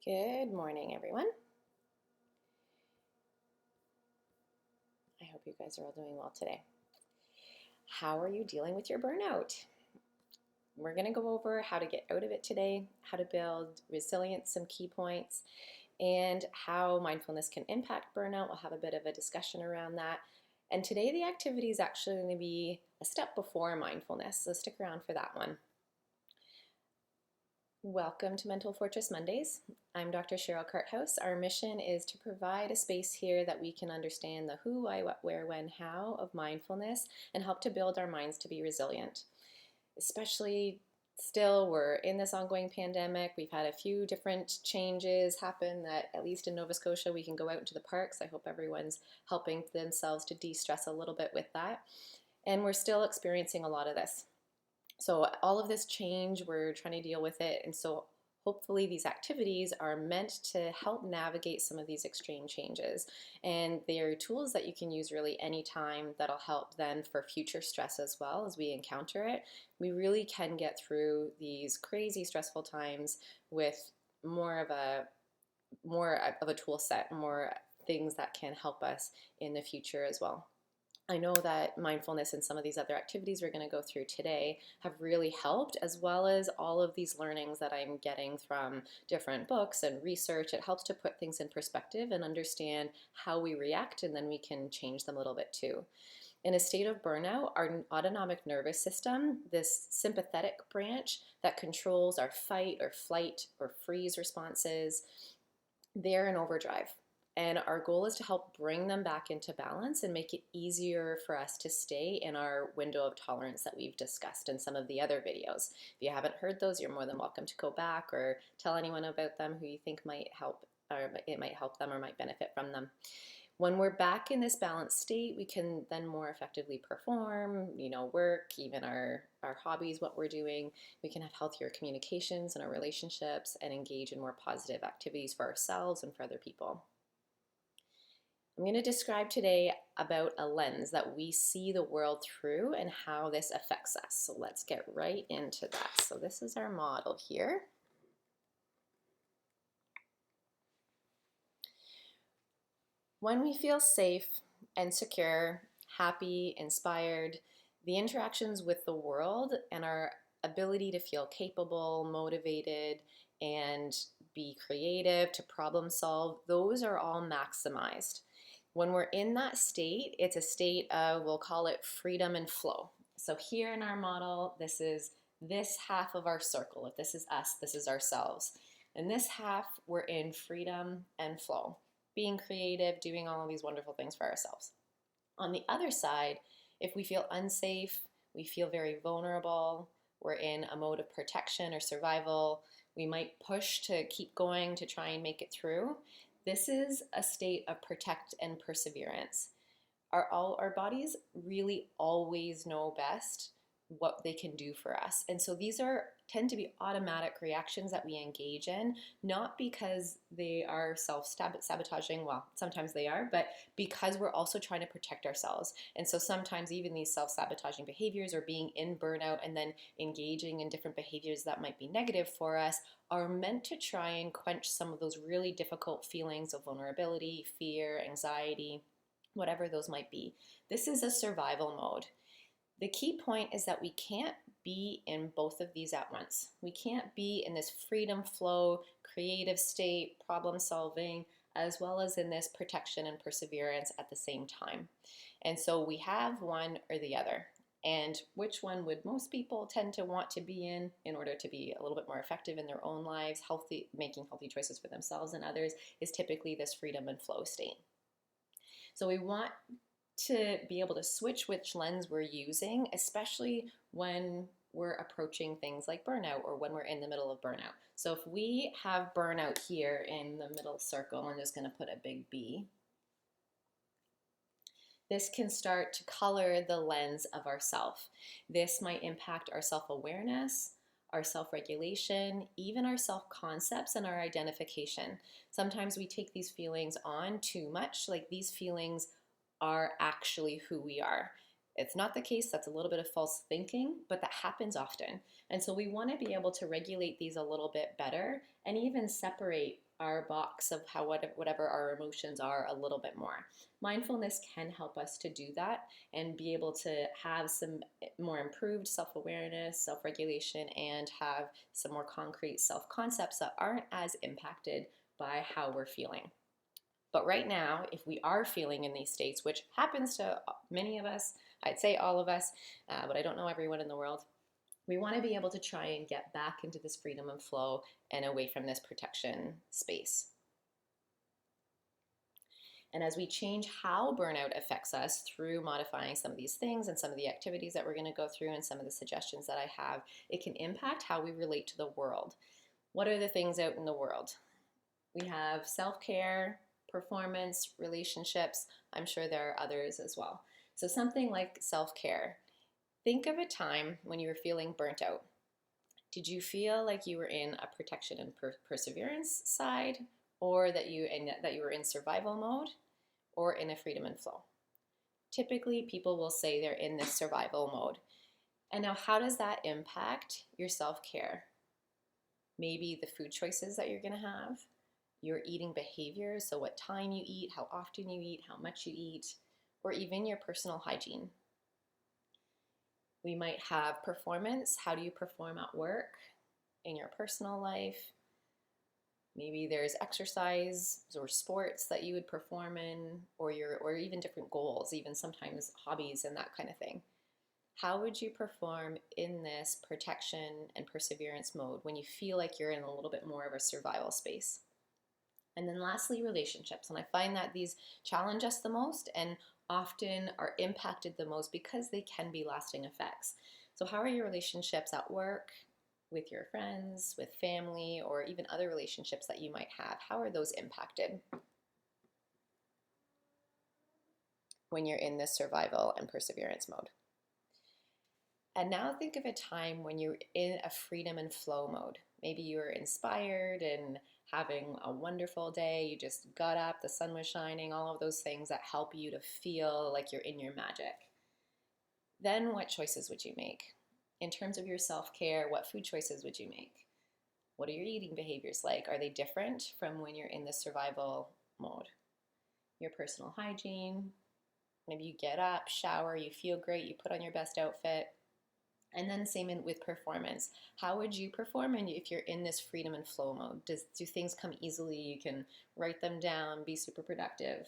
Good morning, everyone. I hope you guys are all doing well today. How are you dealing with your burnout? We're going to go over how to get out of it today, how to build resilience, some key points, and how mindfulness can impact burnout. We'll have a bit of a discussion around that. And today, the activity is actually going to be a step before mindfulness, so stick around for that one. Welcome to Mental Fortress Mondays. I'm Dr. Cheryl Carthouse. Our mission is to provide a space here that we can understand the who, why, what, where, when, how of mindfulness and help to build our minds to be resilient. Especially still, we're in this ongoing pandemic. We've had a few different changes happen that, at least in Nova Scotia, we can go out into the parks. I hope everyone's helping themselves to de-stress a little bit with that. And we're still experiencing a lot of this. So all of this change, we're trying to deal with it. And so hopefully these activities are meant to help navigate some of these extreme changes. And they're tools that you can use really anytime that'll help then for future stress as well as we encounter it. We really can get through these crazy stressful times with more of a tool set, more things that can help us in the future as well. I know that mindfulness and some of these other activities we're going to go through today have really helped, as well as all of these learnings that I'm getting from different books and research. It helps to put things in perspective and understand how we react, and then we can change them a little bit too. In a state of burnout, our autonomic nervous system, this sympathetic branch that controls our fight or flight or freeze responses, they're in overdrive. And our goal is to help bring them back into balance and make it easier for us to stay in our window of tolerance that we've discussed in some of the other videos. If you haven't heard those, you're more than welcome to go back or tell anyone about them who you think might help, or it might help them or might benefit from them. When we're back in this balanced state, we can then more effectively perform, work, even our hobbies, what we're doing. We can have healthier communications in our relationships and engage in more positive activities for ourselves and for other people. I'm going to describe today about a lens that we see the world through and how this affects us. So let's get right into that. So this is our model here. When we feel safe and secure, happy, inspired, the interactions with the world and our ability to feel capable, motivated, and be creative, to problem solve, those are all maximized. When we're in that state, it's a state of, we'll call it freedom and flow. So here in our model, this is this half of our circle. If this is us, this is ourselves. In this half, we're in freedom and flow, being creative, doing all of these wonderful things for ourselves. On the other side, if we feel unsafe, we feel very vulnerable, we're in a mode of protection or survival, we might push to keep going to try and make it through. This is a state of protect and perseverance. Our bodies really always know best what they can do for us. And so these tend to be automatic reactions that we engage in, not because they are self-sabotaging, well, sometimes they are, but because we're also trying to protect ourselves. And so sometimes even these self-sabotaging behaviors or being in burnout and then engaging in different behaviors that might be negative for us are meant to try and quench some of those really difficult feelings of vulnerability, fear, anxiety, whatever those might be. This is a survival mode. The key point is that we can't be in both of these at once. We can't be in this freedom flow, creative state, problem solving, as well as in this protection and perseverance at the same time. And so we have one or the other. And which one would most people tend to want to be in order to be a little bit more effective in their own lives, making healthy choices for themselves and others, is typically this freedom and flow state. So we want to be able to switch which lens we're using, especially when we're approaching things like burnout or when we're in the middle of burnout. So if we have burnout here in the middle circle, I'm just going to put a big B. This can start to color the lens of ourself. This might impact our self-awareness, our self-regulation, even our self-concepts and our identification. Sometimes we take these feelings on too much, like these feelings are actually who we are. It's not the case, that's a little bit of false thinking, but that happens often. And so we want to be able to regulate these a little bit better and even separate our box of how whatever our emotions are a little bit more. Mindfulness can help us to do that and be able to have some more improved self-awareness, self-regulation, and have some more concrete self-concepts that aren't as impacted by how we're feeling. But right now, if we are feeling in these states, which happens to many of us, I'd say all of us, but I don't know everyone in the world, we want to be able to try and get back into this freedom and flow and away from this protection space. And as we change how burnout affects us through modifying some of these things and some of the activities that we're going to go through and some of the suggestions that I have, it can impact how we relate to the world. What are the things out in the world? We have self-care, performance, relationships. I'm sure there are others as well. So something like self-care. Think of a time when you were feeling burnt out. Did you feel like you were in a protection and perseverance side, or that you were in survival mode, or in a freedom and flow? Typically, people will say they're in this survival mode. And now, how does that impact your self-care? Maybe the food choices that you're going to have, your eating behaviors, so what time you eat, how often you eat, how much you eat, or even your personal hygiene. We might have performance. How do you perform at work, in your personal life? Maybe there's exercise or sports that you would perform in, or even different goals, even sometimes hobbies and that kind of thing. How would you perform in this protection and perseverance mode when you feel like you're in a little bit more of a survival space? And then lastly, relationships. And I find that these challenge us the most and often are impacted the most because they can be lasting effects. So how are your relationships at work, with your friends, with family, or even other relationships that you might have? How are those impacted when you're in this survival and perseverance mode? And now think of a time when you're in a freedom and flow mode. Maybe you were inspired and having a wonderful day. You just got up, the sun was shining, all of those things that help you to feel like you're in your magic. Then what choices would you make? In terms of your self-care, what food choices would you make? What are your eating behaviors like? Are they different from when you're in the survival mode? Your personal hygiene, maybe you get up, shower, you feel great, you put on your best outfit. And then same with performance. How would you perform if you're in this freedom and flow mode? Do things come easily? You can write them down, be super productive.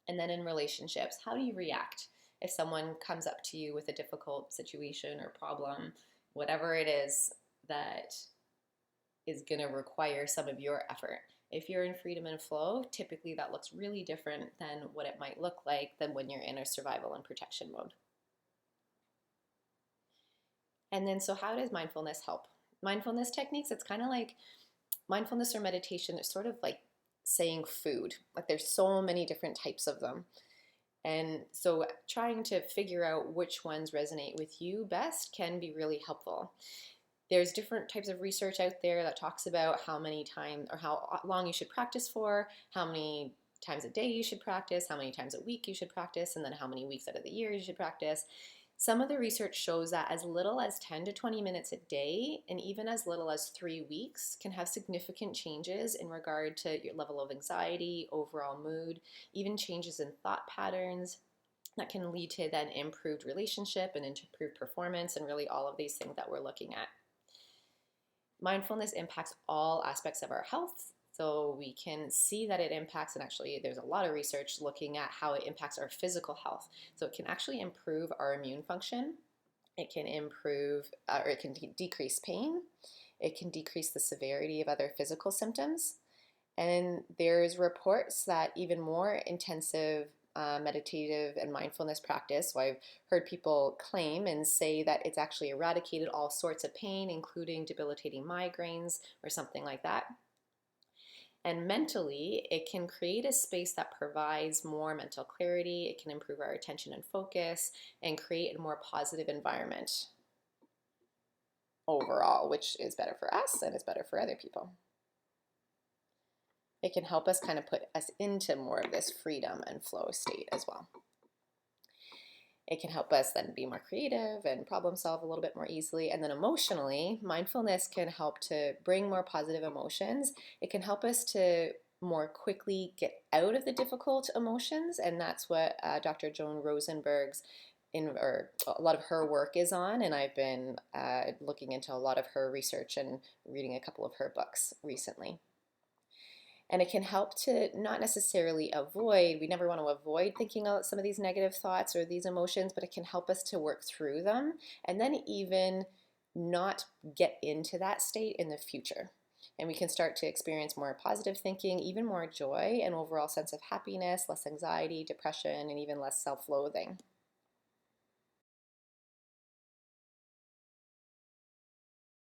And then in relationships, how do you react if someone comes up to you with a difficult situation or problem, whatever it is that is going to require some of your effort? If you're in freedom and flow, typically that looks really different than what it might look like than when you're in a survival and protection mode. And then, so how does mindfulness help? Mindfulness techniques, it's kind of like mindfulness or meditation. It's sort of like saying food. Like there's so many different types of them. And so trying to figure out which ones resonate with you best can be really helpful. There's different types of research out there that talks about how many times or how long you should practice for, how many times a day you should practice, how many times a week you should practice, and then how many weeks out of the year you should practice. Some of the research shows that as little as 10 to 20 minutes a day, and even as little as 3 weeks, can have significant changes in regard to your level of anxiety, overall mood, even changes in thought patterns that can lead to then improved relationship and improved performance, and really all of these things that we're looking at. Mindfulness impacts all aspects of our health. So we can see that it impacts, and actually there's a lot of research looking at how it impacts our physical health. So it can actually improve our immune function. It can improve, or it can decrease pain. It can decrease the severity of other physical symptoms. And there's reports that even more intensive meditative and mindfulness practice, so I've heard people claim and say that it's actually eradicated all sorts of pain, including debilitating migraines or something like that. And mentally, it can create a space that provides more mental clarity. It can improve our attention and focus and create a more positive environment overall, which is better for us and is better for other people. It can help us kind of put us into more of this freedom and flow state as well. It can help us then be more creative and problem solve a little bit more easily. And then emotionally, mindfulness can help to bring more positive emotions. It can help us to more quickly get out of the difficult emotions. And that's what Dr. Joan Rosenberg's or a lot of her work is on. And I've been looking into a lot of her research and reading a couple of her books recently. And it can help to not necessarily avoid, we never want to avoid thinking about some of these negative thoughts or these emotions, but it can help us to work through them and then even not get into that state in the future. And we can start to experience more positive thinking, even more joy, and overall sense of happiness, less anxiety, depression, and even less self-loathing.